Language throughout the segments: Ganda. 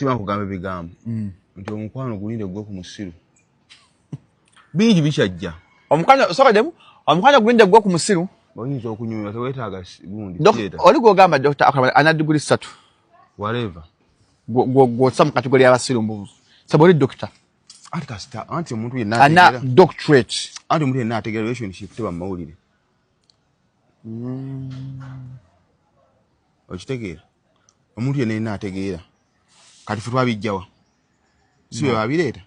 Tima kugamba bigambo. Nti omukwano gulinde gwe ku musiru. Bingi bikyajja. Omukwano soka demu, omukwano gulinde gwe ku musiru. Oyinza okunyumya tewetaaga gundi. Oli gwogamba Dr. Akamala ana degree 3. Whatever. Go some category y'abasiru mbuzi. Saboli doctor. Anti kasita anti omuntu yenna ana doctorate. Anti omuntu yenna ategeera relationship teba mawulire. Okitegeera. Omuntu yenna ategeera. Kati ffe twabijjawa. Siwe babireeta.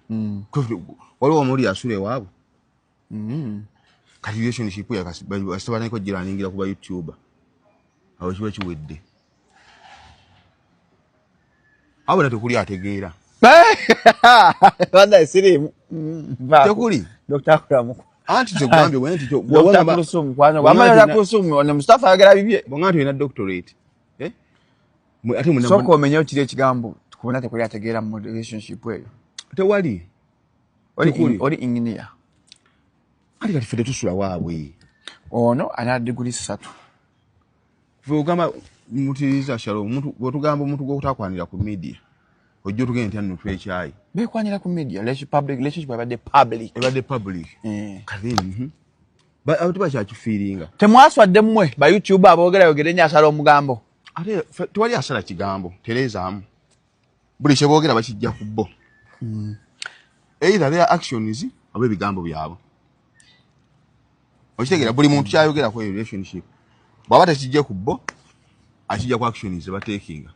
Waliwo omuli asule waabo. Kati relationship ya kasita niko jiraningira kuba YouTuber. Awo kiba kiwedde. Abo natukuli ategeera. Wanda sirimu. Tekuli. Dr. Kuramu. Anti kyogambye wenti kyo. Dr. Kurusumu kwano. Wamala Kurusumu ono Mustafa agera bibye. Bongantu ina doctorate. Ate muna soko omenye kiri ekigambo tukubona tekuli ategeera mu relationship eyo. Tewali. Oli engineer. Ati kati fede tusula waabwe. Ono ana degree 3. Fwe ugamba mutiriza shalo omuntu bwotugamba omuntu gwokutakwanira ku media. Ojjo tugende nno twekyayi. Bekwanira ku media, relationship abadde public. Ebadde public. Kavini. Ba abantu bakyakifiiringa. Temwaswadde mmwe ba YouTube aboogera yogere nya asala omugambo. Ate twali asala kigambo, terezaamu. Buli kyeboogera bakijja ku bo. Either their actions oba ebigambo byabo. Okitegeera buli muntu kyayogera ku relationship. Bw'aba tekijja ku bo, akijja ku actions batekinga.